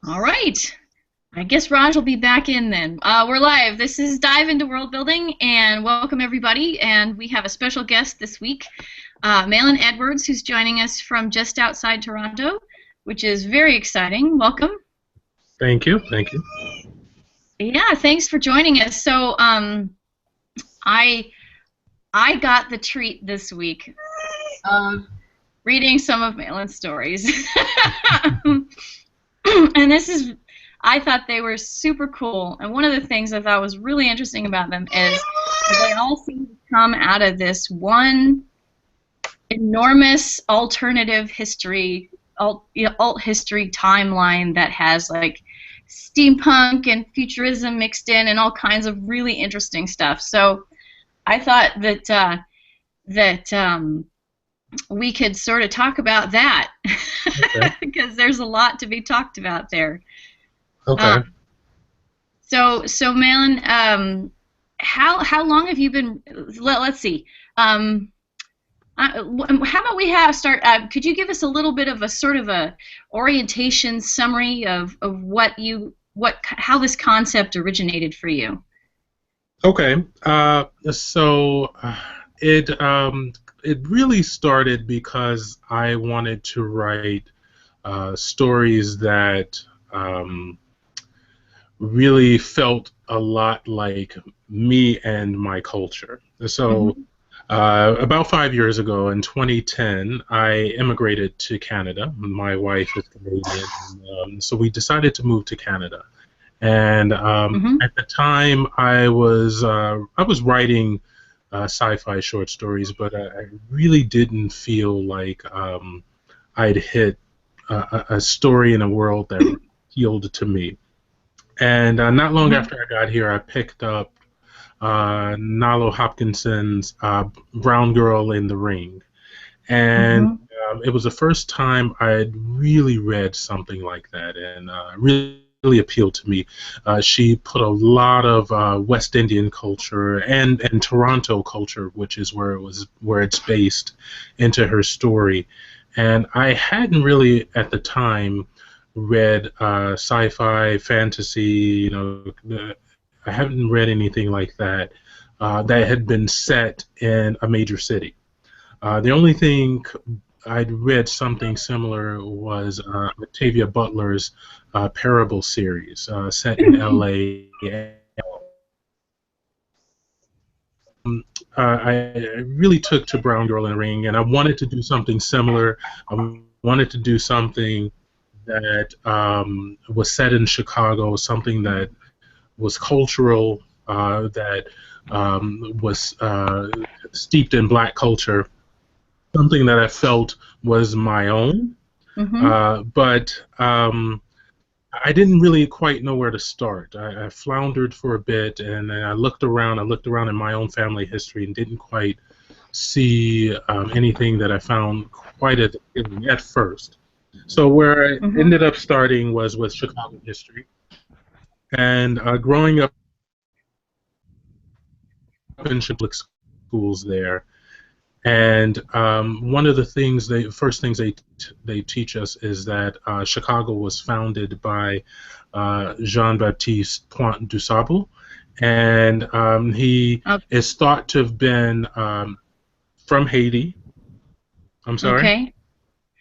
All right. I guess Raj will be back in then. We're live. This is Dive into World Building, and welcome everybody. And we have a special guest this week, Malon Edwards, who's joining us from just outside Toronto, which is very exciting. Welcome. Thank you. Thank you. Yeah, thanks for joining us. So, I I got the treat this week of reading some of Malon's stories, and I thought they were super cool. And one of the things I thought was really interesting about them is that they all seem to come out of this one enormous alternative history, alt history timeline that has like steampunk and futurism mixed in and all kinds of really interesting stuff. So I thought that we could sort of talk about that Okay. because there's a lot to be talked about there. Okay. Um, so Malin, how long have you been? Let's see. How about we have start? Could you give us a little bit of a sort of a orientation summary of how this concept originated for you? Okay. It really started because I wanted to write stories that really felt a lot like me and my culture. So Hmm. about 5 years ago, in 2010, I immigrated to Canada. My wife is Canadian, and so we decided to move to Canada. And Hmm. at the time, I was writing sci-fi short stories, but I really didn't feel like I'd hit a story in a world that appealed to me. And not long Hmm. after I got here, I picked up Nalo Hopkinson's Brown Girl in the Ring. And Hmm. it was the first time I'd really read something like that, and really appealed to me. She put a lot of West Indian culture and Toronto culture, which is where it's based, into her story. And I hadn't really at the time read sci-fi, fantasy. I haven't read anything like that that had been set in a major city. The only thing I'd read something similar was Octavia Butler's Parable series set in L.A. I really took to Brown Girl in the Ring, and I wanted to do something similar. I wanted to do something that was set in Chicago, something that was cultural, that was steeped in Black culture, something that I felt was my own, Hmm. but I didn't really quite know where to start. I floundered for a bit, and then I looked around. I looked around in my own family history and didn't quite see anything that I found quite at first. So where I Hmm. ended up starting was with Chicago history, and growing up in public schools there. And one of the first things they teach us is that Chicago was founded by Jean-Baptiste Point du Sable, and he is thought to have been from Haiti. I'm sorry. Okay.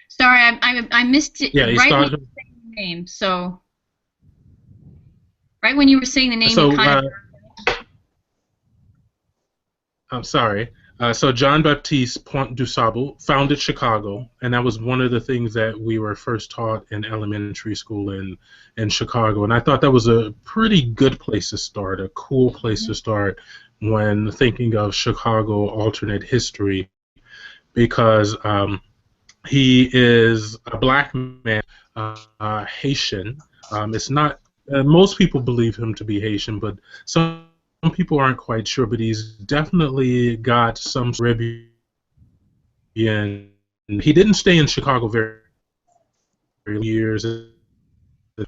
Sorry, I missed it Yeah, he's right when thought. you were saying the name. So right when you were saying the name, you So kind of. I'm sorry. So John Baptiste Point du Sable founded Chicago, and that was one of the things that we were first taught in elementary school in Chicago. And I thought that was a pretty good place to start, a cool place to start when thinking of Chicago alternate history, because he is a black man, Haitian. It's not most people believe him to be Haitian, but some people aren't quite sure. But he's definitely got some Caribbean. He didn't stay in Chicago very years,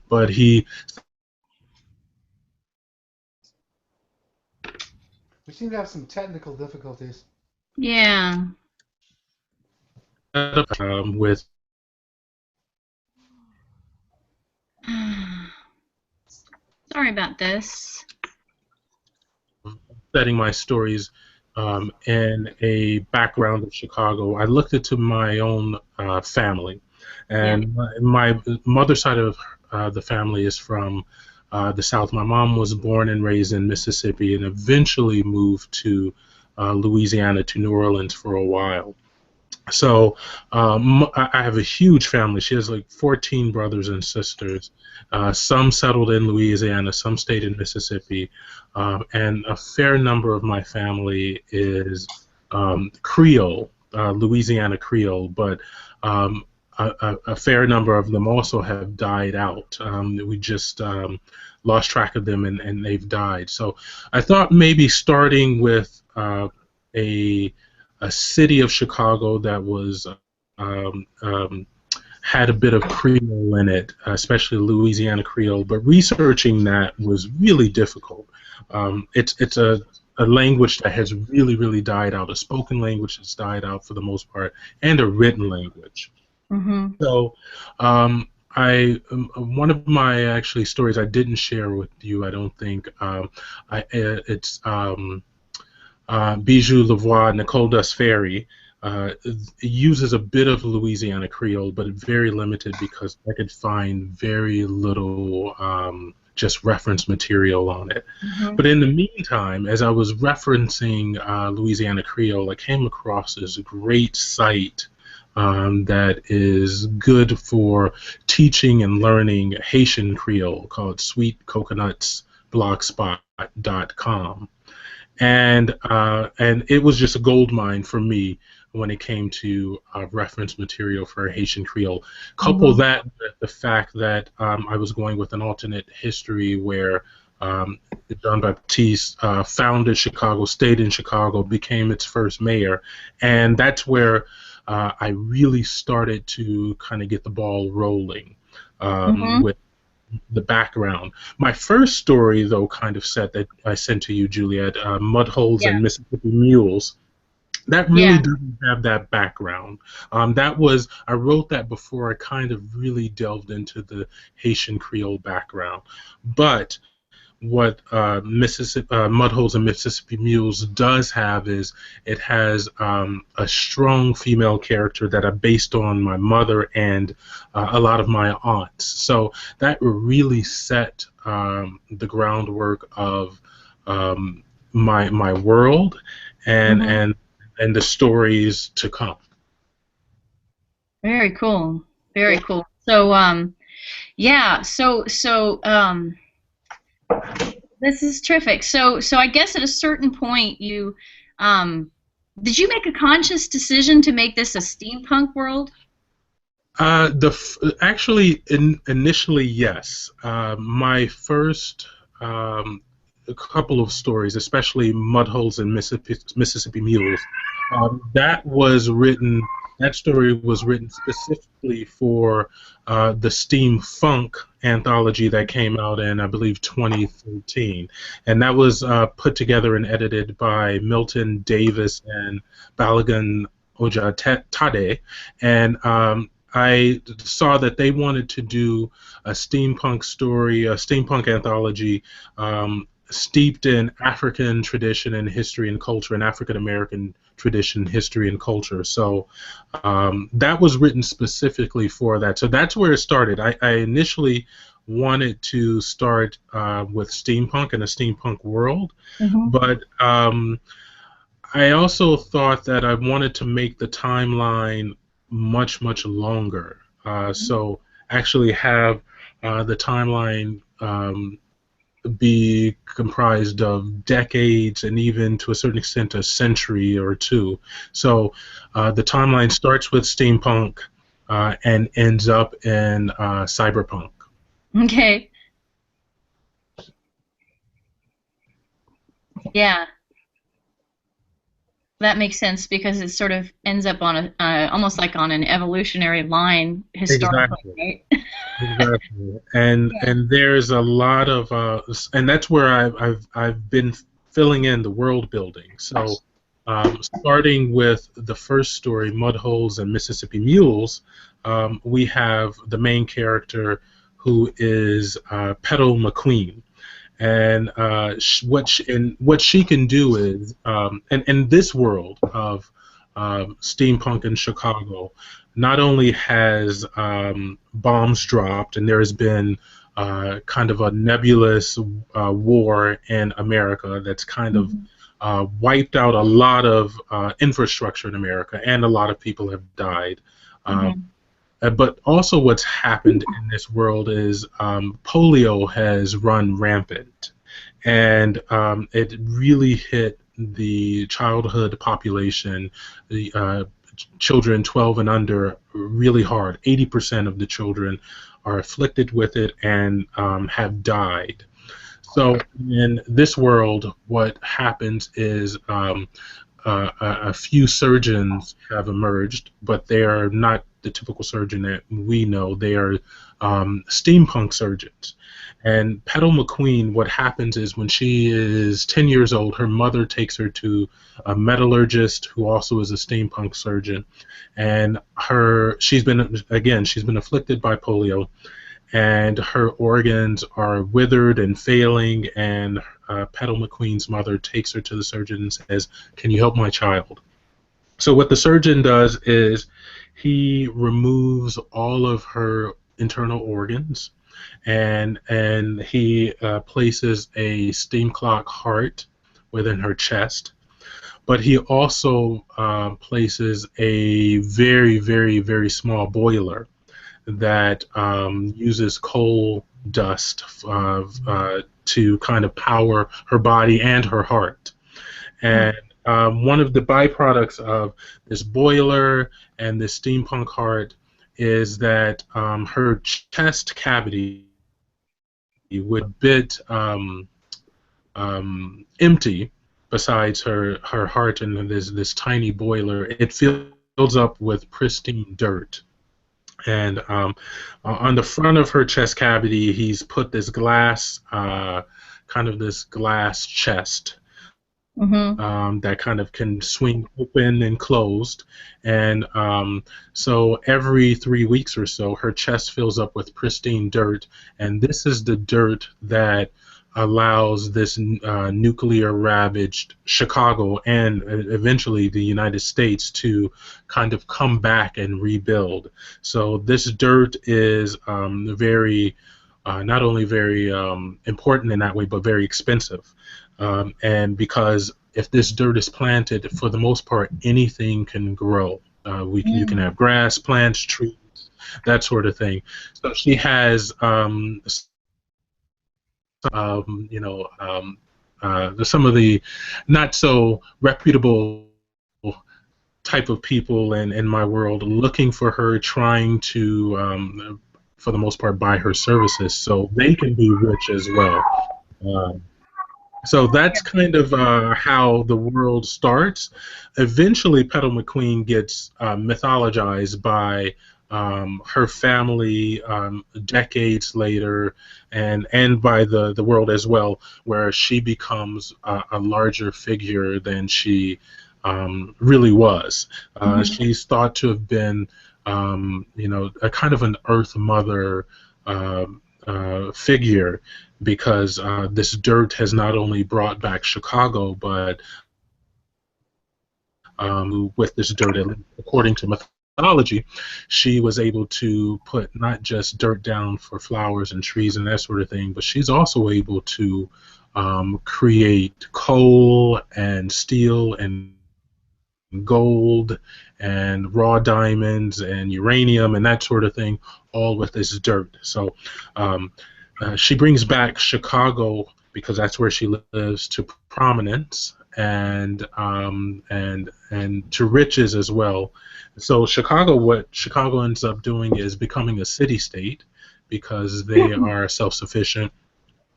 but he We seem to have some technical difficulties. Yeah. with Sorry about this. Setting my stories in a background of Chicago, I looked into my own family, Yeah. and my mother's side of the family is from the South. My mom was born and raised in Mississippi, and eventually moved to Louisiana, to New Orleans for a while. So I have a huge family. She has like 14 brothers and sisters. Some settled in Louisiana, some stayed in Mississippi, and a fair number of my family is Creole, Louisiana Creole, but a fair number of them also have died out. We just lost track of them, and they've died. So I thought maybe starting with a city of Chicago that was um, um, had a bit of Creole in it, especially Louisiana Creole. But researching that was really difficult. It's a language that has really died out. A spoken language that's died out for the most part, and a written language. Mm-hmm. So one of my actually stories I didn't share with you, I don't think. It's Bijou Lavoie, Nicole Dust Ferry. It uses a bit of Louisiana Creole, but very limited because I could find very little just reference material on it. Mm-hmm. But in the meantime, as I was referencing Louisiana Creole, I came across this great site that is good for teaching and learning Haitian Creole called sweetcoconutsblogspot.com. And it was just a gold mine for me when it came to reference material for Haitian Creole. Couple that with the fact that I was going with an alternate history where John Baptiste founded Chicago, stayed in Chicago, became its first mayor, and that's where I really started to kind of get the ball rolling with the background. My first story, though, kind of set that I sent to you, Juliet, Mudholes and Mississippi Mules. That really doesn't have that background. I wrote that before I kind of really delved into the Haitian Creole background. But what Mudholes and Mississippi Mules does have is it has a strong female character that are based on my mother and a lot of my aunts. So that really set the groundwork of my world and the stories to come. Very cool. Very cool. So this is terrific. So I guess at a certain point you did you make a conscious decision to make this a steampunk world? Initially, yes. My first couple of stories, especially Mudholes and Mississippi Mules, that story was written specifically for the steampunk anthology that came out in, I believe, 2013, and that was put together and edited by Milton Davis and Balagan Ojatade, and I saw that they wanted to do a steampunk story, a steampunk anthology steeped in African tradition and history and culture, and African American tradition, history, and culture. So that was written specifically for that. So that's where it started. I initially wanted to start with steampunk and a steampunk world, but I also thought that I wanted to make the timeline much longer. So actually have the timeline be comprised of decades and even to a certain extent a century or two. So the timeline starts with steampunk and ends up in cyberpunk. Okay. Yeah. That makes sense because it sort of ends up on almost like on an evolutionary line historically, right? Exactly, and there's a lot of and that's where I've been filling in the world building. So starting with the first story, Mudholes and Mississippi Mules, we have the main character who is Petal McQueen. And what she can do is, and in this world of steampunk in Chicago, not only has bombs dropped, and there has been kind of a nebulous war in America that's kind of wiped out a lot of infrastructure in America, and a lot of people have died. But also what's happened in this world is polio has run rampant, and it really hit the childhood population, the children 12 and under, really hard. 80% of the children are afflicted with it and have died. So in this world, what happens is a few surgeons have emerged, but they are not the typical surgeon that we know. They are steampunk surgeons. And Petal McQueen, what happens is when she is 10 years old, her mother takes her to a metallurgist who also is a steampunk surgeon. And she's been afflicted by polio, and her organs are withered and failing, and Petal McQueen's mother takes her to the surgeon and says, "Can you help my child?" So what the surgeon does is he removes all of her internal organs, and he places a steam clock heart within her chest, but he also places a very, very, very small boiler that uses coal dust to kind of power her body and her heart. And one of the byproducts of this boiler and this steampunk heart is that her chest cavity would be a bit empty besides her heart and this tiny boiler. It fills up with pristine dirt. And on the front of her chest cavity, he's put this glass, kind of this glass chest that kind of can swing open and closed. And so every 3 weeks or so, her chest fills up with pristine dirt. And this is the dirt that allows this nuclear-ravaged Chicago and eventually the United States to kind of come back and rebuild. So this dirt is very, not only very important in that way, but very expensive. And because if this dirt is planted, for the most part, anything can grow. You can have grass, plants, trees, that sort of thing. So she has some of the not so reputable type of people in my world looking for her, trying to, for the most part, buy her services so they can be rich as well. So that's kind of how the world starts. Eventually, Petal McQueen gets mythologized by her family decades later, and by the world as well, where she becomes a larger figure than she really was. She's thought to have been, a kind of an Earth Mother figure, because this dirt has not only brought back Chicago, but with this dirt, according to mythology, she was able to put not just dirt down for flowers and trees and that sort of thing, but she's also able to create coal and steel and gold and raw diamonds and uranium and that sort of thing, all with this dirt. So she brings back Chicago, because that's where she lives, to prominence and to riches as well. So what Chicago ends up doing is becoming a city-state, because they are self-sufficient.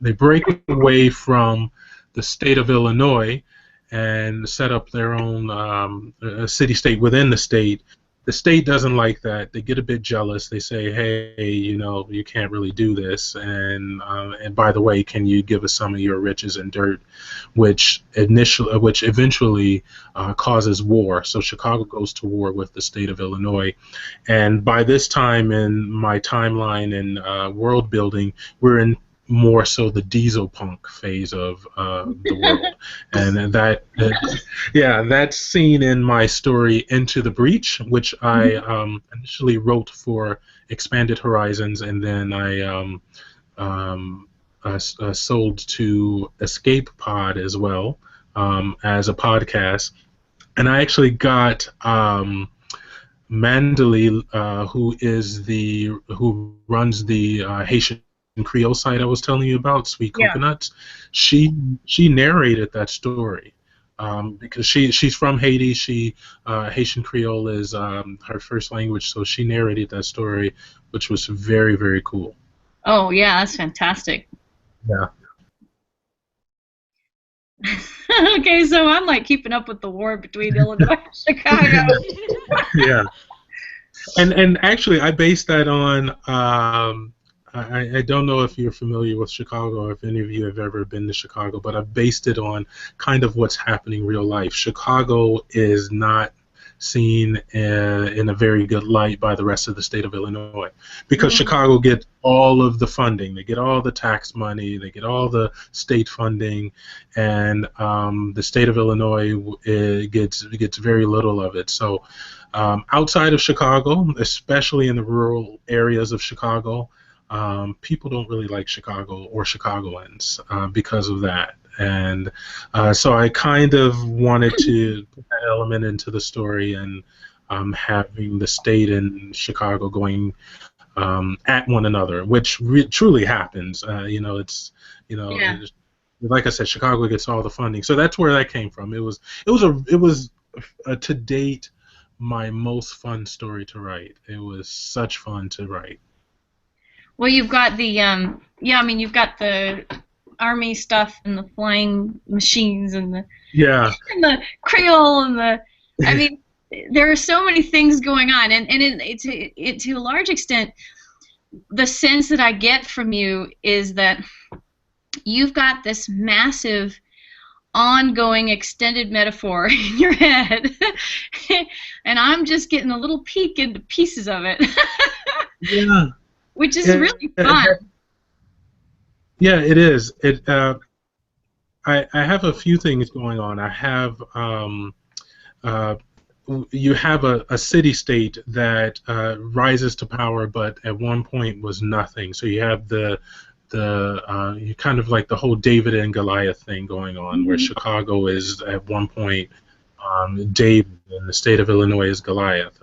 They break away from the state of Illinois and set up their own city-state within the state. The state doesn't like that. They get a bit jealous. They say, "Hey, you can't really do this. And by the way, can you give us some of your riches and dirt?" Which eventually causes war. So Chicago goes to war with the state of Illinois. And by this time in my timeline in world building, we're in more so the diesel punk phase of the world, and yeah, that's seen in my story Into the Breach, which I initially wrote for Expanded Horizons, and then I um, sold to Escape Pod as well, as a podcast, and I actually got Mandalay, who runs the Haitian Creole site I was telling you about, Sweet Yeah. Coconuts. She narrated that story, because she's from Haiti. Haitian Creole is her first language, so she narrated that story, which was very, very cool. Oh yeah, that's fantastic. Yeah. Okay, so I'm like keeping up with the war between Illinois and Chicago. Yeah. And actually, I based that on. I don't know if you're familiar with Chicago, or if any of you have ever been to Chicago, but I based it on kind of what's happening real life. Chicago is not seen in a very good light by the rest of the state of Illinois, because Chicago gets all of the funding. They get all the tax money. They get all the state funding, and the state of Illinois gets very little of it. So outside of Chicago, especially in the rural areas of Chicago, people don't really like Chicago or Chicagoans because of that. And so I kind of wanted to put that element into the story, and having the state and Chicago going at one another, which truly happens. Yeah. Like I said, Chicago gets all the funding, so that's where that came from. It was to date my most fun story to write. It was such fun to write. Well, you've got the yeah, I mean you've got the army stuff and the flying machines and the Yeah. and the Creole and the I mean there are so many things going on, and it to a large extent the sense that I get from you is that you've got this massive ongoing extended metaphor in your head and I'm just getting a little peek into pieces of it. Yeah. Which is really fun. Yeah, it is. I have a few things going on. I have you have a city-state that rises to power, but at one point was nothing. So you have you kind of like the whole David and Goliath thing going on, where Chicago is at one point David, and the state of Illinois is Goliath.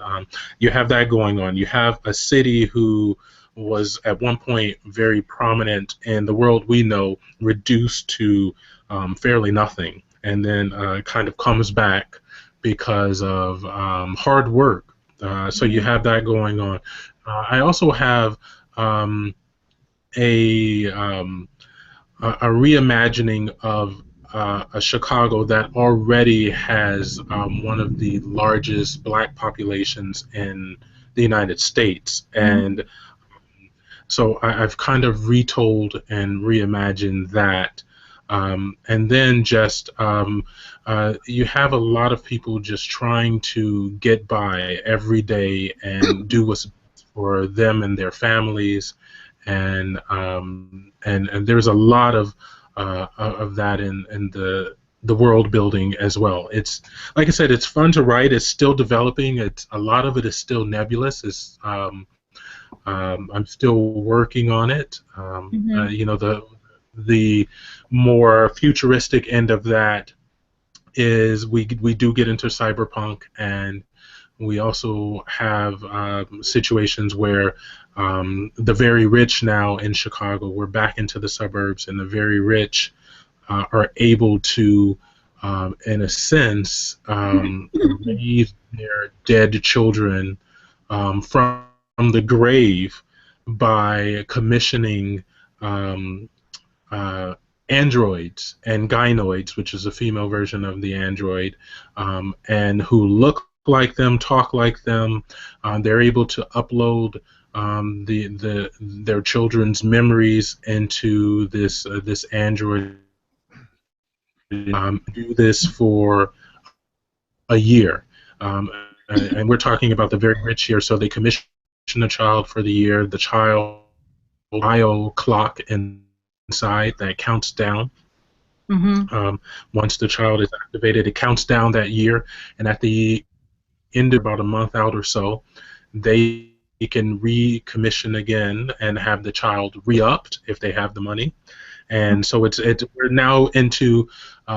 You have that going on. You have a city who was at one point very prominent in the world we know, reduced to fairly nothing, and then kind of comes back because of hard work. So you have that going on. I also have a reimagining of a Chicago that already has one of the largest black populations in the United States, and so I've kind of retold and reimagined that. And then just you have a lot of people just trying to get by every day and do what's best for them and their families, and there's a lot of that in the world building as well. It's like I said, it's fun to write. It's still developing. A lot of it is still nebulous. I'm still working on it. The more futuristic end of that is we do get into cyberpunk, and we also have situations where the very rich now in Chicago, we're back into the suburbs, and the very rich are able to, in a sense, raise their dead children from the grave by commissioning androids and gynoids, which is a female version of the android, and who look like them, talk like them. They're able to upload their children's memories into this android. Do this for a year, and we're talking about the very rich here. So they commission a child for the year. The child bio clock and inside that counts down. Mm-hmm. Once the child is activated, it counts down that year, and at the end of about a month out or so, they can recommission again and have the child re-upped if they have the money. And so we're now into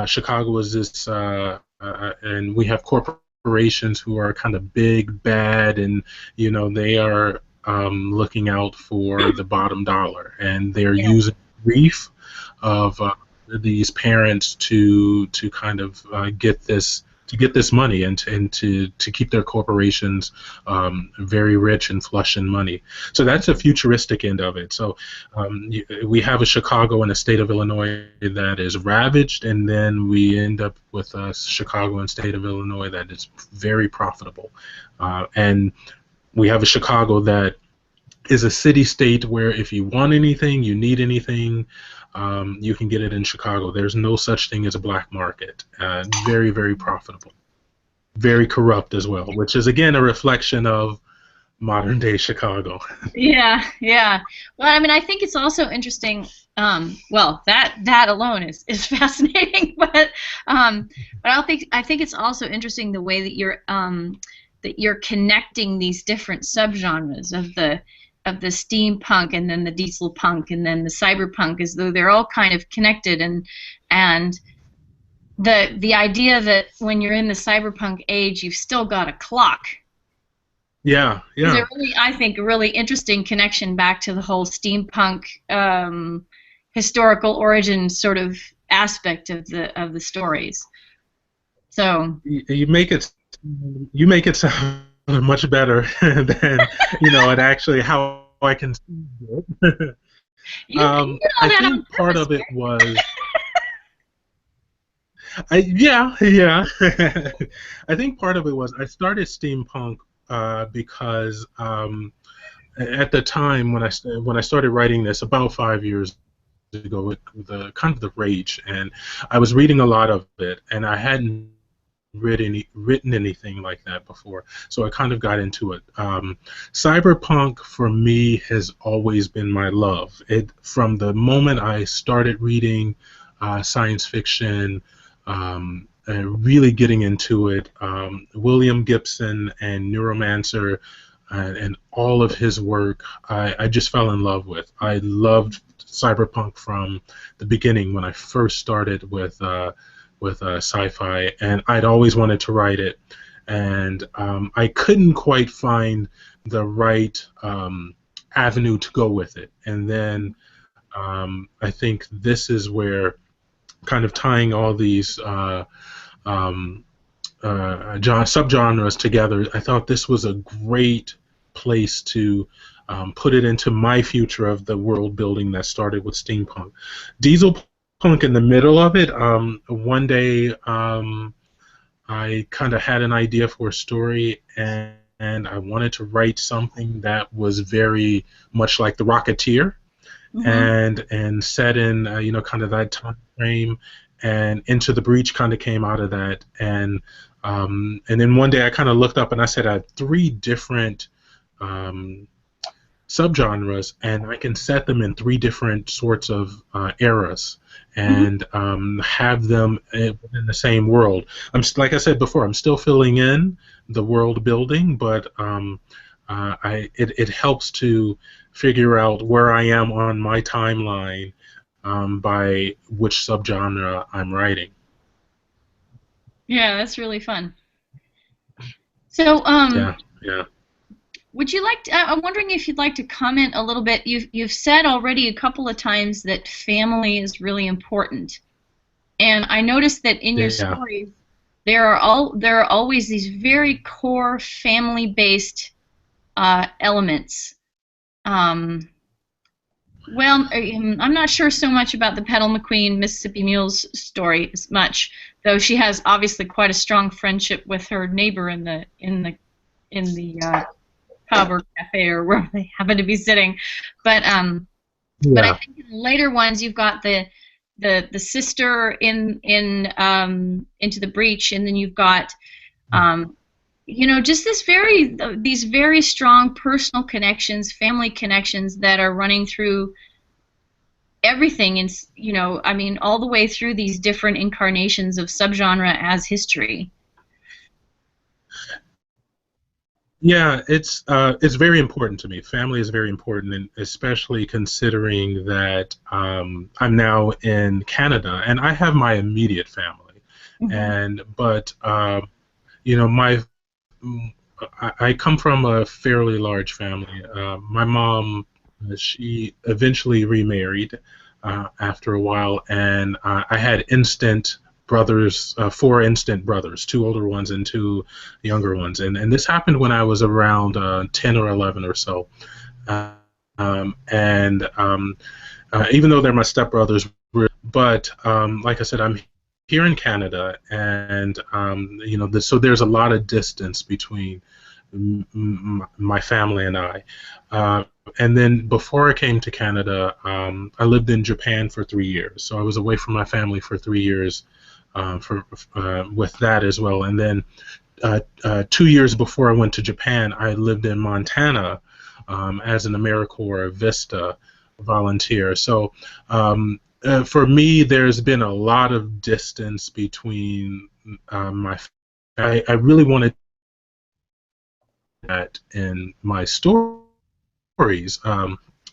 Chicago is this, and we have corporations who are kind of big, bad, and they are looking out for the bottom dollar, and they're Yeah. using grief of these parents to kind of get this money and to keep their corporations very rich and flush in money. So that's a futuristic end of it. So we have a Chicago and a state of Illinois that is ravaged, and then we end up with a Chicago and state of Illinois that is very profitable. And we have a Chicago that is a city-state where if you want anything, you need anything, you can get it in Chicago. There's no such thing as a black market. Very, very profitable. Very corrupt as well, which is, again, a reflection of modern-day Chicago. Yeah, yeah. Well, I mean, I think it's also interesting. Well, that alone is fascinating, but I think it's also interesting the way that you're connecting these different subgenres of the steampunk and then the diesel punk and then the cyberpunk, as though they're all kind of connected, and the idea that when you're in the cyberpunk age, you've still got a clock. Yeah, yeah. There's I think, a really interesting connection back to the whole steampunk historical origin sort of aspect of the stories. So you make it sound much better than it actually how I can see it. I think part of it was yeah. I think part of it was I started steampunk because at the time when I started writing this about 5 years ago, with the kind of the rage, and I was reading a lot of it, and I hadn't written anything like that before, so I kind of got into it. Cyberpunk for me has always been my love. From the moment I started reading science fiction, and really getting into it, William Gibson and Neuromancer and all of his work, I just fell in love with. I loved Cyberpunk from the beginning when I first started with sci-fi, and I'd always wanted to write it, and I couldn't quite find the right avenue to go with it. And then I think this is where, kind of tying all these subgenres together, I thought this was a great place to put it into my future of the world building that started with steampunk. Diesel punk in the middle of it. One day I kind of had an idea for a story, and I wanted to write something that was very much like The Rocketeer. Mm-hmm. and set in kind of that time frame, and Into the Breach kind of came out of that, and then one day I kind of looked up and I said I had 3 different subgenres, and I can set them in 3 different sorts of eras, and have them within the same world. Like I said before, I'm still filling in the world building, but it helps to figure out where I am on my timeline by which subgenre I'm writing. Yeah, that's really fun. So yeah. Would you like to, I'm wondering if you'd like to comment a little bit. You've said already a couple of times that family is really important, and I noticed that in your stories there are always these very core family-based elements. Well, I'm not sure so much about the Petal McQueen Mississippi Mules story as much, though she has obviously quite a strong friendship with her neighbor in the pub or cafe or wherever they happen to be sitting. But but I think in the later ones you've got the sister in Into the Breach, and then you've got just these very strong personal connections, family connections that are running through everything, and I mean, all the way through these different incarnations of subgenre as history. Yeah, it's very important to me. Family is very important, and especially considering that I'm now in Canada, and I have my immediate family, Mm-hmm. but you know, I come from a fairly large family. My mom, she eventually remarried after a while, and I had instant brothers, four instant brothers, two older ones and two younger ones, and this happened when I was around 10 or 11 or so. Uh, and Even though they're my stepbrothers, but like I said, I'm here in Canada, and so there's a lot of distance between my family and I. And then before I came to Canada, I lived in Japan for 3 years. So I was away from my family for 3 years with that as well. And then 2 years before I went to Japan, I lived in Montana as an AmeriCorps Vista volunteer. So for me, there's been a lot of distance between my. I really wanted that in my stories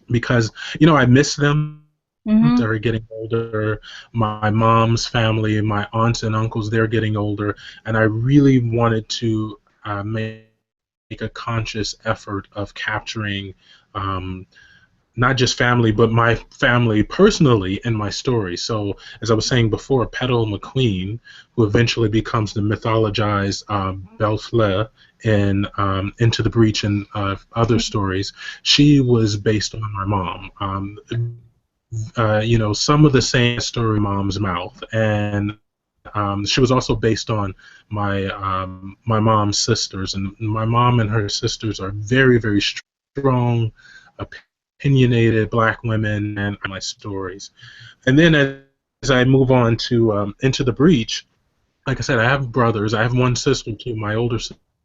because I miss them. Mm-hmm. They're getting older. My mom's family, my aunts and uncles, they're getting older, and I really wanted to make a conscious effort of capturing not just family, but my family personally in my story. So, as I was saying before, Petal McQueen, who eventually becomes the mythologized Belle in Into the Breach and other stories, she was based on my mom. Some of the same story mom's mouth, and she was also based on my mom's sisters, and my mom and her sisters are very, very strong, opinionated black women, and my stories. And then as I move on to Into the Breach, like I said, I have brothers. I have one sister too, my older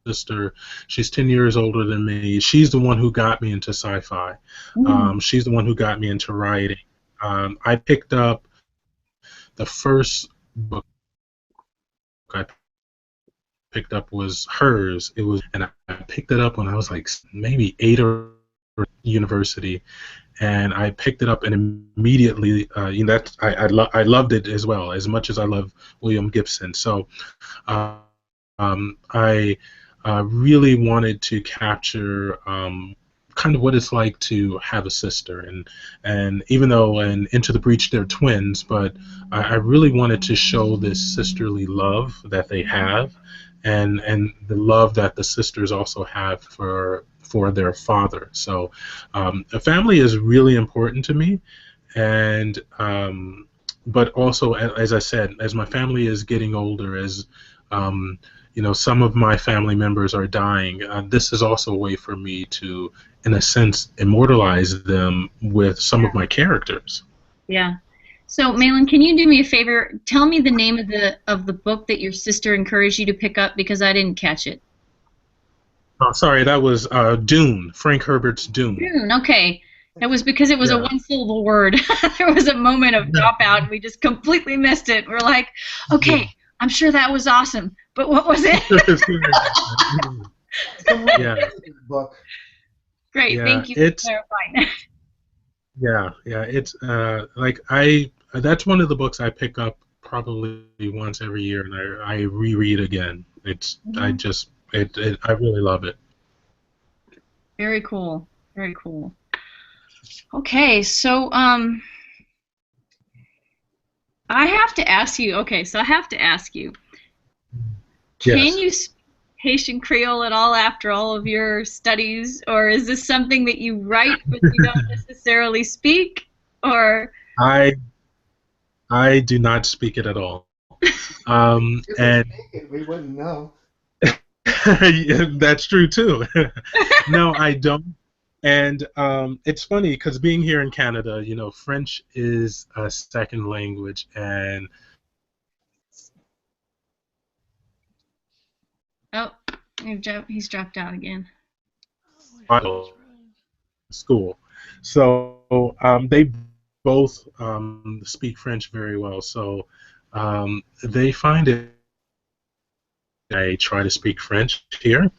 sister. She's 10 years older than me. She's the one who got me into sci-fi. She's the one who got me into writing. I picked up the first book I picked up was hers. And I picked it up when I was like maybe 8 or university, and I picked it up and immediately, I loved it as well, as much as I love William Gibson. So I really wanted to capture kind of what it's like to have a sister, and even though in Into the Breach they're twins, but I really wanted to show this sisterly love that they have, and the love that the sisters also have for their father. So a family is really important to me, and but also, as I said, as my family is getting older, as some of my family members are dying, this is also a way for me to, in a sense, immortalize them with some of my characters. Yeah. So, Malon, can you do me a favor? Tell me the name of the book that your sister encouraged you to pick up, because I didn't catch it. Oh, sorry, that was Dune, Frank Herbert's Dune. Dune. Okay. It was because it was a one-syllable word. There was a moment of dropout, and we just completely missed it. We're like, okay, I'm sure that was awesome, but what was it? Yeah. Book. Great, thank you for clarifying that. Yeah, it's that's one of the books I pick up probably once every year, and I reread again. I really love it. Very cool. Very cool. Okay, so I have to ask you. Okay, so I have to ask you. Can you speak Haitian Creole at all after all of your studies, or is this something that you write but you don't necessarily speak? Or I do not speak it at all. And we wouldn't know. That's true too. No, I don't. And it's funny because being here in Canada, French is a second language, and oh, he's dropped out again. School, so they both speak French very well, so they find it. I try to speak French here,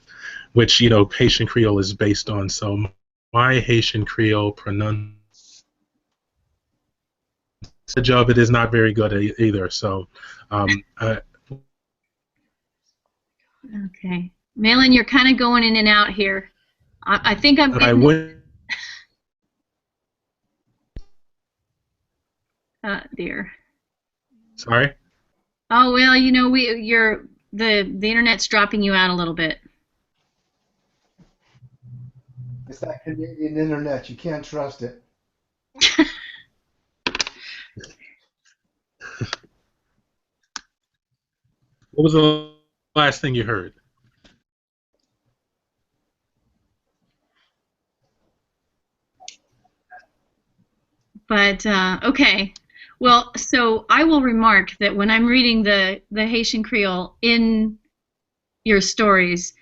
which Haitian Creole is based on. So my Haitian Creole pronunciation of it is not very good either. So okay, Malin, you're kind of going in and out here. I think I'm getting. I would. Dear. Sorry. Oh well, the internet's dropping you out a little bit. It's that Canadian internet. You can't trust it. What was the last thing you heard? But okay. Well, so I will remark that when I'm reading the Haitian Creole in your stories,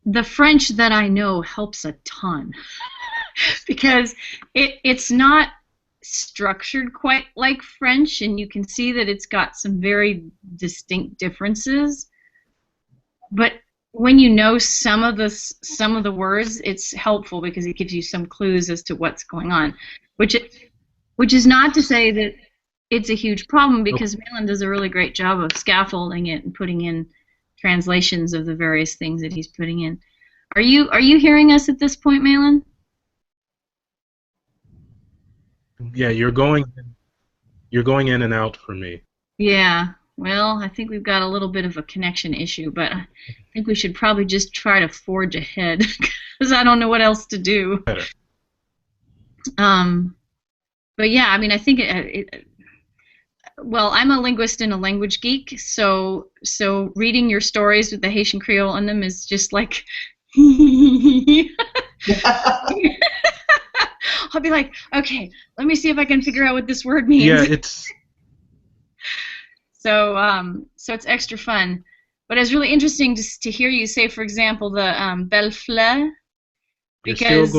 the French that I know helps a ton because it's not structured quite like French, and you can see that it's got some very distinct differences. But when you know some of the words, it's helpful because it gives you some clues as to what's going on, which is not to say that it's a huge problem, because Malin does a really great job of scaffolding it and putting in translations of the various things that he's putting in. Are you hearing us at this point, Malin? Yeah, you're going in and out for me. Yeah. Well, I think we've got a little bit of a connection issue, but I think we should probably just try to forge ahead because I don't know what else to do. Better. But yeah, I mean, I think well, I'm a linguist and a language geek, so reading your stories with the Haitian Creole in them is just like I'll be like, okay, let me see if I can figure out what this word means. Yeah, it's so it's extra fun. But it's really interesting to hear you say, for example, the belle fleur, because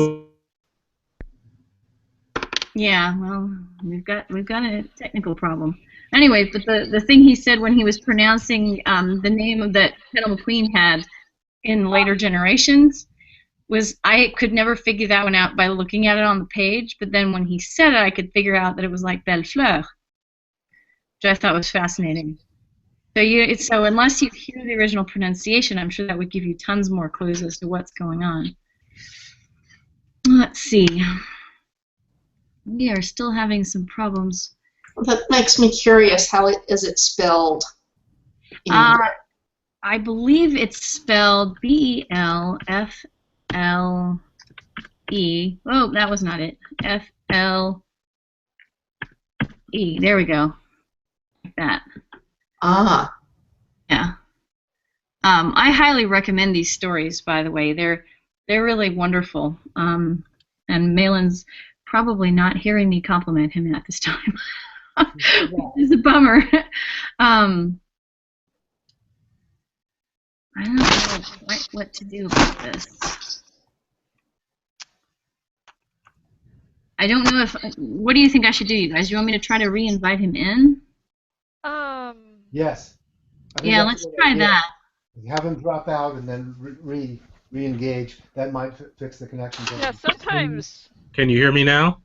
yeah, well, we've got a technical problem. Anyway, but the thing he said when he was pronouncing the name that Petal McQueen had in later generations was, I could never figure that one out by looking at it on the page, but then when he said it, I could figure out that it was like belle fleur, which I thought was fascinating. So unless you hear the original pronunciation, I'm sure that would give you tons more clues as to what's going on. Let's see. We are still having some problems. That makes me curious. How is it spelled? I believe it's spelled B-E-L-F-L-E. Oh, that was not it. F-L-E. There we go. Like that. Ah. Yeah. I highly recommend these stories, by the way. They're really wonderful. And Malin's probably not hearing me compliment him at this time. Which is a bummer. I don't know quite what to do about this. I don't know if. What do you think I should do, you guys? Do you want me to try to re-invite him in? Yes. Yeah, let's try that. Have him drop out and then re-engage. That might fix the connection. Yeah, sometimes. Can you hear me now?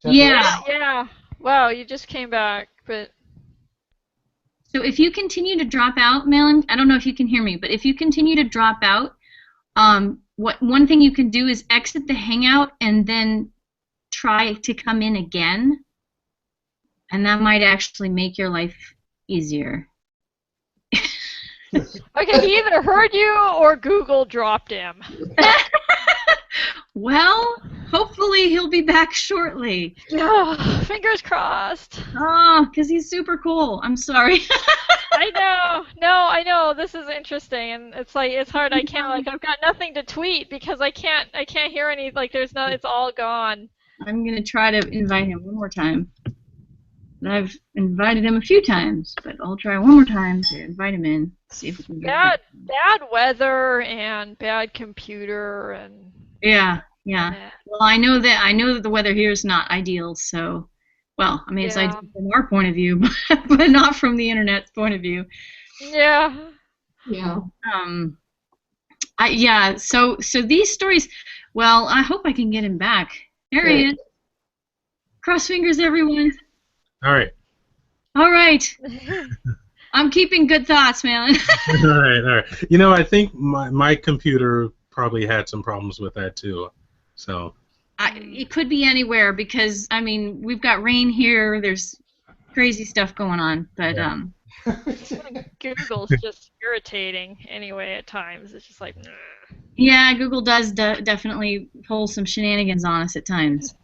Yeah. Yeah. Wow, you just came back, but. So if you continue to drop out, Malin, I don't know if you can hear me, but if you continue to drop out, one thing you can do is exit the Hangout and then try to come in again, and that might actually make your life easier. Okay, he either heard you or Google dropped him. Well, hopefully he'll be back shortly. Oh, fingers crossed. Oh, because he's super cool. I'm sorry. I know. No, I know. This is interesting, and it's like it's hard. I can't I've got nothing to tweet because I can't hear any. There's no. It's all gone. I'm gonna try to invite him one more time. I've invited him a few times, but I'll try one more time to invite him in. See if we can get bad weather and bad computer and. Yeah. Yeah. Yeah. Well, I know that the weather here is not ideal, so well, I mean it's Yeah. ideal from our point of view, but not from the internet's point of view. Yeah. Yeah. Um yeah, so these stories, well, I hope I can get him back. There he is. Cross fingers, everyone. All right. All right. I'm keeping good thoughts, Malon. All right. All right. You know, I think my computer probably had some problems with that too. So. It could be anywhere because I mean we've got rain here. There's crazy stuff going on, but Yeah. Google's just irritating anyway at times. It's just like, yeah, Google does definitely pull some shenanigans on us at times.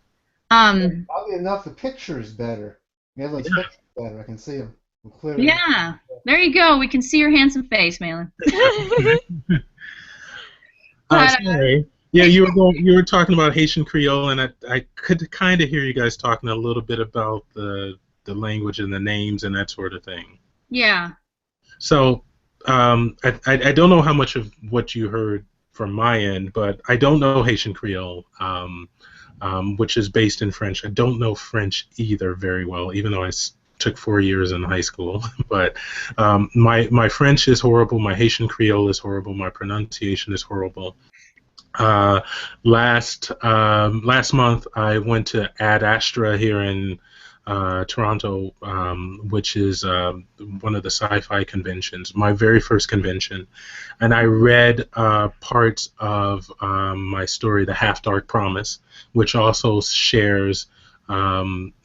Oddly enough, the picture is better. Malin's picture is better. I can see him clearly. Yeah, there you go. We can see your handsome face, Malon. Sorry. Yeah, you were talking about Haitian Creole, and I could kind of hear you guys talking a little bit about the language and the names and that sort of thing. Yeah. So I don't know how much of what you heard from my end, but I don't know Haitian Creole, which is based in French. I don't know French either very well, even though I took 4 years in high school. But my French is horrible. My Haitian Creole is horrible. My pronunciation is horrible. Last month, I went to Ad Astra here in Toronto, which is one of the sci-fi conventions, my very first convention, and I read parts of my story, The Half-Dark Promise, which also shares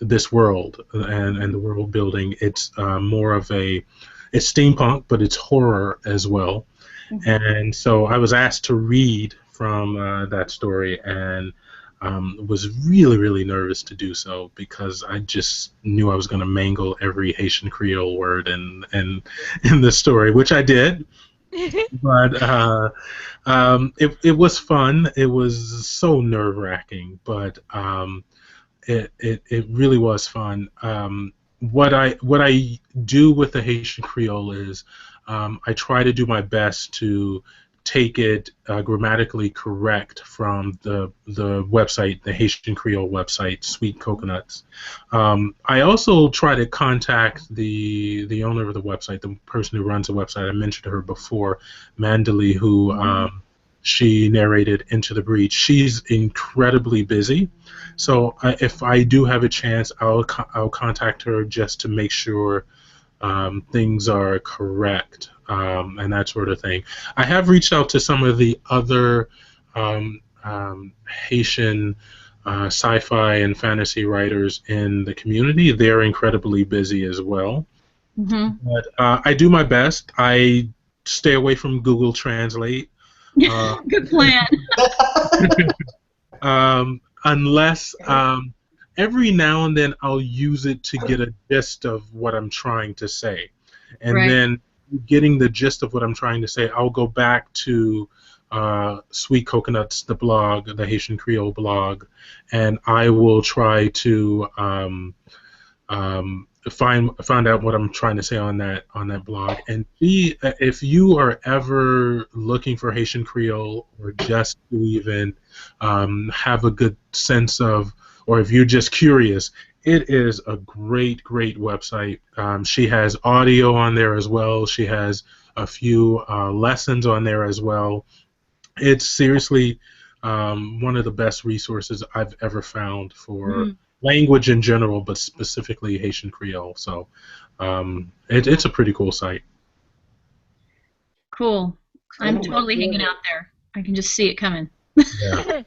this world and the world building. It's more of it's steampunk, but it's horror as well. Mm-hmm. And so I was asked to read from that story, and was really, really nervous to do so because I just knew I was going to mangle every Haitian Creole word in the story, which I did. But it was fun. It was so nerve-wracking, but it really was fun. What I do with the Haitian Creole is I try to do my best to take it grammatically correct from the website, the Haitian Creole website, Sweet Coconuts. I also try to contact the owner of the website, the person who runs the website. I mentioned her before, Mandali, who she narrated Into the Breach. She's incredibly busy, so if I do have a chance, I'll contact her just to make sure things are correct. And that sort of thing. I have reached out to some of the other Haitian sci-fi and fantasy writers in the community. They're incredibly busy as well. Mm-hmm. But I do my best. I stay away from Google Translate. Good plan. Unless every now and then I'll use it to get a gist of what I'm trying to say. And then getting the gist of what I'm trying to say, I'll go back to Sweet Coconuts, the blog, the Haitian Creole blog, and I will try to find out what I'm trying to say on that blog. And if you are ever looking for Haitian Creole, or just to even have a good sense of, or if you're just curious, it is a great website. She has audio on there as well. She has a few lessons on there as well. It's seriously one of the best resources I've ever found for language in general, but specifically Haitian Creole. So it's a pretty cool site. Cool. I'm totally hanging out there. I can just see it coming. Yeah.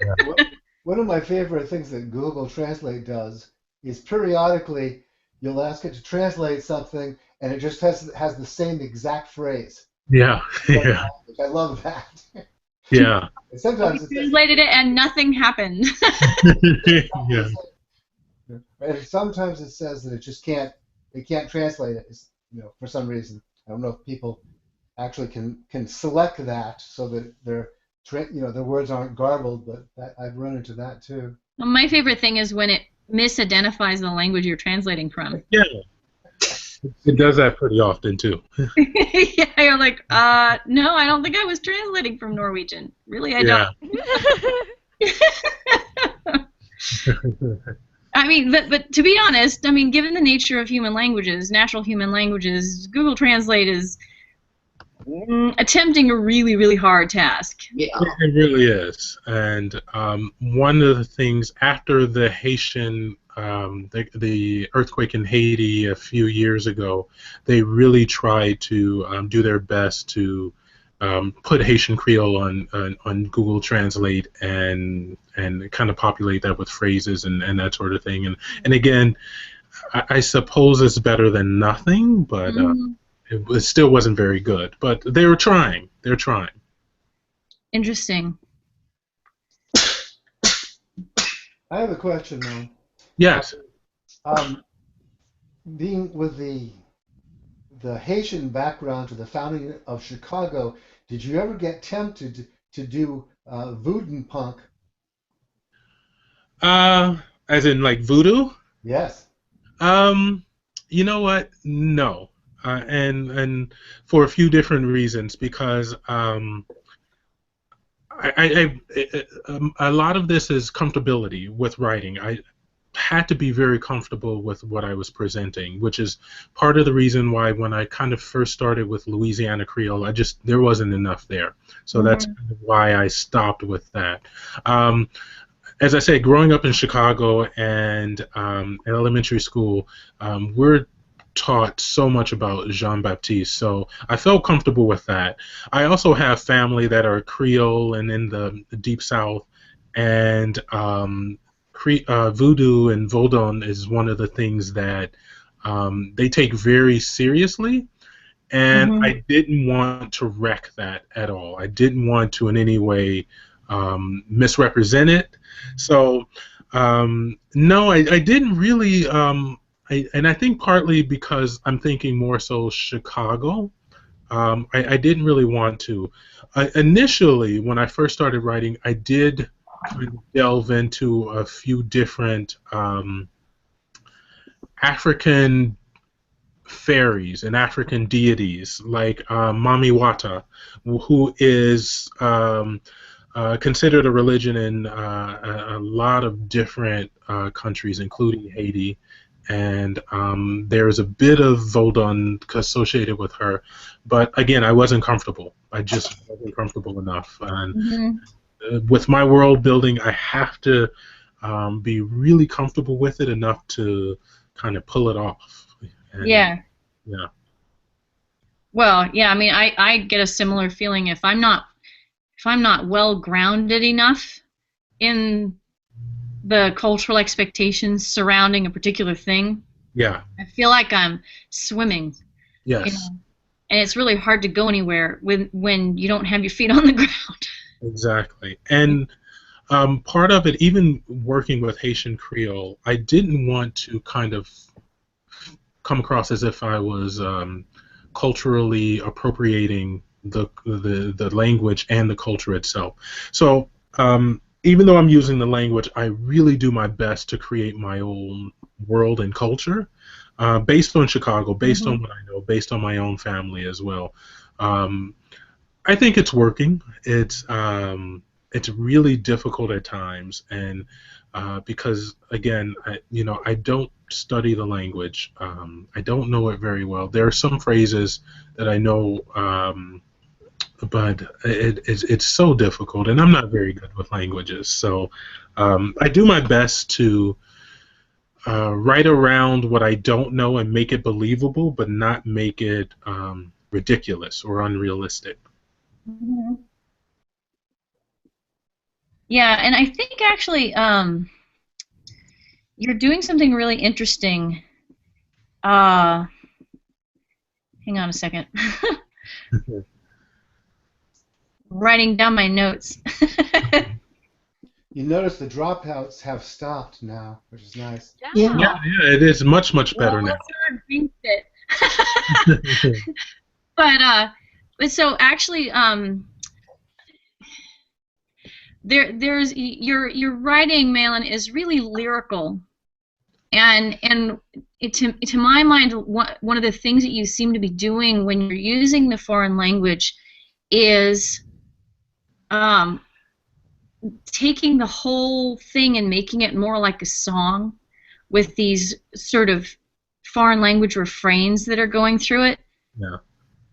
One of my favorite things that Google Translate does is periodically you'll ask it to translate something, and it just has the same exact phrase. Yeah. I love that. Yeah. And sometimes it translated it and nothing happened. Yeah. And sometimes it says that it can't translate it, for some reason. I don't know if people actually can select that so that their words aren't garbled, but I've run into that too. Well, my favorite thing is when it misidentifies the language you're translating from. Yeah. It does that pretty often too. Yeah, you're like, no, I don't think I was translating from Norwegian. Really, I don't. I mean, but to be honest, I mean, given the nature of human languages, natural human languages, Google Translate is attempting a really, really hard task. Yeah. It really is. And one of the things after the Haitian, the earthquake in Haiti a few years ago, they really tried to do their best to put Haitian Creole on Google Translate and kind of populate that with phrases and that sort of thing. And again, I suppose it's better than nothing, but it still wasn't very good. But they were trying. They're trying. Interesting. I have a question, though. Yes. Being with the Haitian background to the founding of Chicago, did you ever get tempted to do voodoo punk? As in like voodoo? Yes. You know what? No. And for a few different reasons, because a lot of this is comfortability with writing. I had to be very comfortable with what I was presenting, which is part of the reason why when I kind of first started with Louisiana Creole, there wasn't enough there. So that's kind of why I stopped with that. As I said, growing up in Chicago and elementary school, we're taught so much about Jean-Baptiste, so I felt comfortable with that. I also have family that are Creole and in the Deep South, and voodoo and Vodun is one of the things that they take very seriously, and I didn't want to wreck that at all. I didn't want to in any way misrepresent it. So no, I didn't really. And I think partly because I'm thinking more so Chicago, I didn't really want to. Initially, when I first started writing, I did delve into a few different African fairies and African deities, like Mami Wata, who is considered a religion in a lot of different countries, including Haiti. And there's a bit of Vodun associated with her, but again, I wasn't comfortable. I just wasn't comfortable enough. And with my world building, I have to be really comfortable with it enough to kind of pull it off. And, yeah. Yeah. Well, yeah. I mean, I get a similar feeling if I'm not well grounded enough in the cultural expectations surrounding a particular thing. Yeah. I feel like I'm swimming. Yes. You know? And it's really hard to go anywhere when you don't have your feet on the ground. Exactly. And part of it, even working with Haitian Creole, I didn't want to kind of come across as if I was culturally appropriating the language and the culture itself. So even though I'm using the language, I really do my best to create my own world and culture based on Chicago, based on what I know, based on my own family as well. I think it's working. It's really difficult at times, and because again, I don't study the language. I don't know it very well. There are some phrases that I know. But it's so difficult, and I'm not very good with languages. So I do my best to write around what I don't know and make it believable, but not make it ridiculous or unrealistic. Yeah, and I think actually you're doing something really interesting. Hang on a second. Writing down my notes. You notice the dropouts have stopped now, which is nice. Yeah, it is much better now. But so actually, there's your writing, Malon, is really lyrical, and to my mind, one of the things that you seem to be doing when you're using the foreign language is taking the whole thing and making it more like a song with these sort of foreign language refrains that are going through it. Yeah.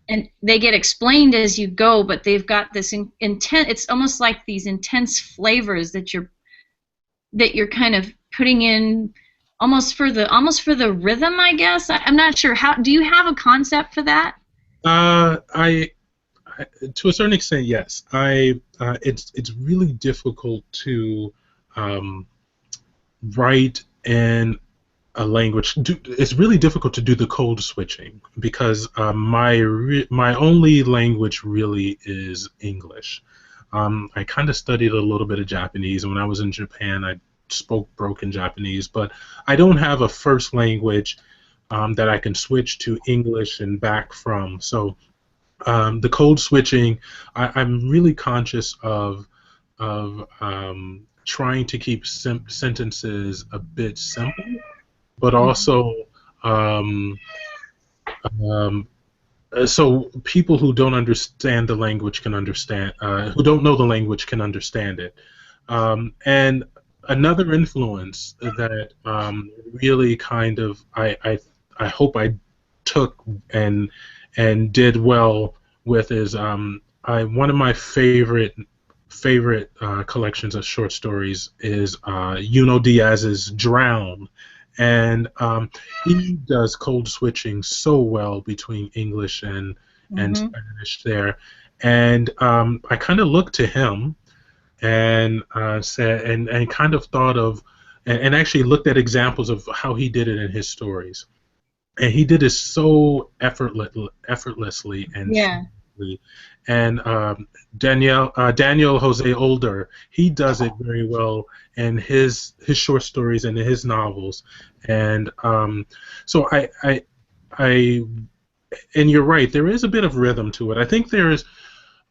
And they get explained as you go, but they've got this intense. It's almost like these intense flavors that you're kind of putting in, almost for the rhythm, I guess. I'm not sure. How do you have a concept for that? I to a certain extent, yes. It's really difficult to write in a language. It's really difficult to do the code switching because my only language really is English. I kind of studied a little bit of Japanese, and when I was in Japan, I spoke broken Japanese, but I don't have a first language that I can switch to English and back from. So the code switching, I'm really conscious of trying to keep sentences a bit simple, but also so people who don't understand the language can understand, who don't know the language can understand it. And another influence that really kind of I hope I took and did well with is one of my favorite collections of short stories is Yuno Diaz's Drown. And he does code switching so well between English and Spanish there, and I kind of looked to him and said and kind of thought of and actually looked at examples of how he did it in his stories, and he did it so effortlessly and smoothly. And Daniel Jose Older, he does it very well in his short stories and in his novels, and so I and you're right, there is a bit of rhythm to it. I think there is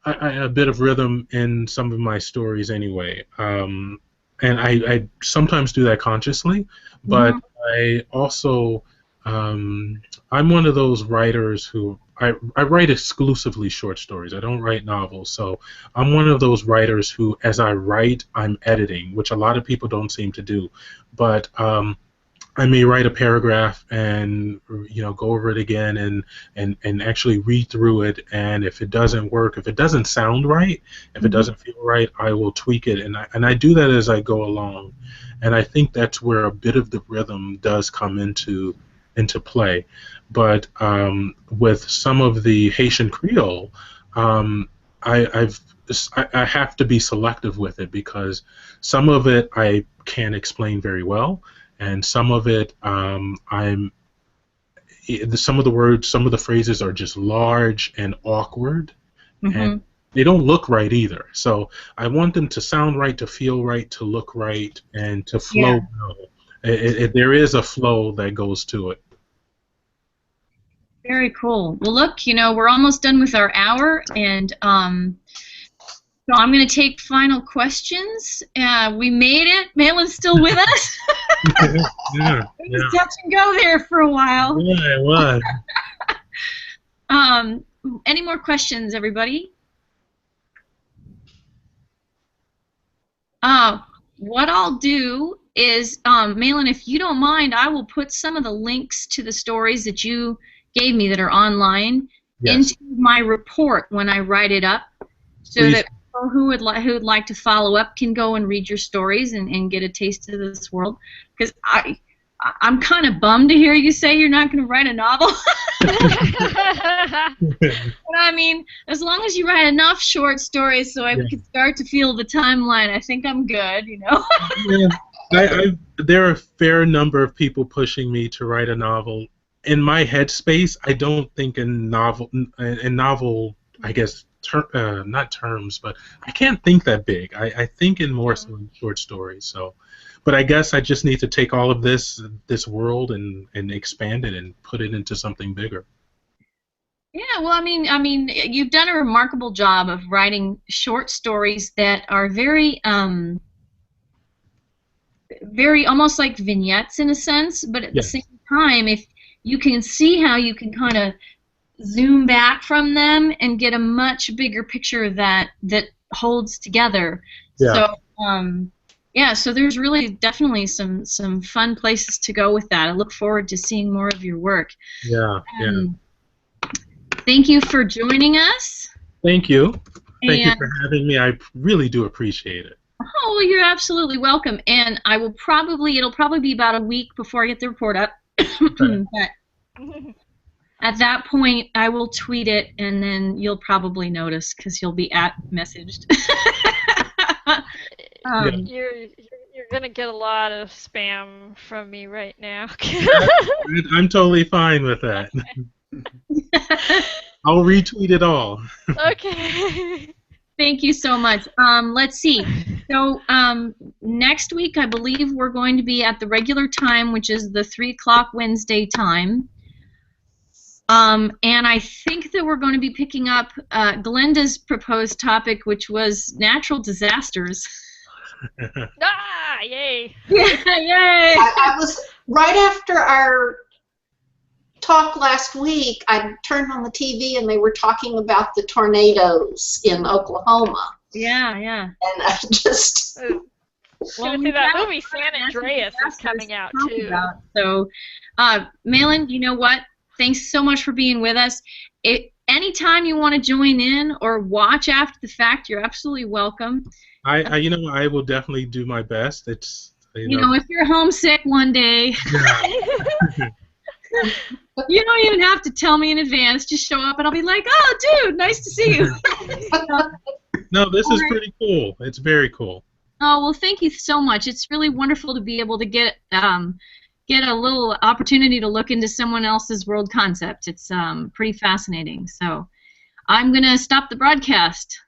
a bit of rhythm in some of my stories anyway, and I sometimes do that consciously, but I also I'm one of those writers who I write exclusively short stories. I don't write novels, so I'm one of those writers who, as I write, I'm editing, which a lot of people don't seem to do. But I may write a paragraph and go over it again and actually read through it. And if it doesn't work, if it doesn't sound right, if it doesn't feel right, I will tweak it. And I do that as I go along. And I think that's where a bit of the rhythm does come into play. But with some of the Haitian Creole, I have to be selective with it because some of it I can't explain very well, and some of it some of the words, some of the phrases are just large and awkward, and they don't look right either. So I want them to sound right, to feel right, to look right, and to flow well. There is a flow that goes to it. Very cool. Well, look, we're almost done with our hour, and so I'm going to take final questions. We made it. Malon's still with us. Yeah. It was touch and go there for a while. Yeah, it was. Any more questions, everybody? What I'll do is, Malon, if you don't mind, I will put some of the links to the stories that you gave me that are online into my report when I write it up, so Please. that people who would like to follow up can go and read your stories and get a taste of this world. Because I'm kind of bummed to hear you say you're not going to write a novel. But I mean, as long as you write enough short stories so I can start to feel the timeline, I think I'm good. There are a fair number of people pushing me to write a novel. In my headspace, I don't think in novel, I guess, not terms, but I can't think that big. I think in more so in short stories. So, but I guess I just need to take all of this world and expand it and put it into something bigger. Yeah, well, I mean, you've done a remarkable job of writing short stories that are very almost like vignettes in a sense, but at the same time, if you can see how you can kind of zoom back from them and get a much bigger picture that holds together. So Yeah, so there's really definitely some fun places to go with that. I look forward to seeing more of your work. Yeah, yeah. Thank you for joining us. Thank you. Thank you And- for having me. I really do appreciate it. Oh, well, you're absolutely welcome. And it'll probably be about a week before I get the report up. But at that point, I will tweet it, and then you'll probably notice because you'll be messaged. You're gonna get a lot of spam from me right now. I'm totally fine with that. I'll retweet it all. Okay. Thank you so much. Let's see. So next week, I believe we're going to be at the regular time, which is the 3 o'clock Wednesday time. And I think that we're going to be picking up Glenda's proposed topic, which was natural disasters. Ah, yay! Yeah, yay! I was right after our talk last week. I turned on the TV and they were talking about the tornadoes in Oklahoma, Yeah, yeah. and I just Well, see, that movie San Andreas is coming out too. So, Malon, you know what? Thanks so much for being with us. Anytime you want to join in or watch after the fact, you're absolutely welcome. I will definitely do my best. It's You know, if you're homesick one day, yeah. you don't even have to tell me in advance. Just show up and I'll be like, oh, dude, nice to see you. No, this is pretty cool. It's very cool. Oh, well, thank you so much. It's really wonderful to be able to get a little opportunity to look into someone else's world concept. It's pretty fascinating. So I'm going to stop the broadcast.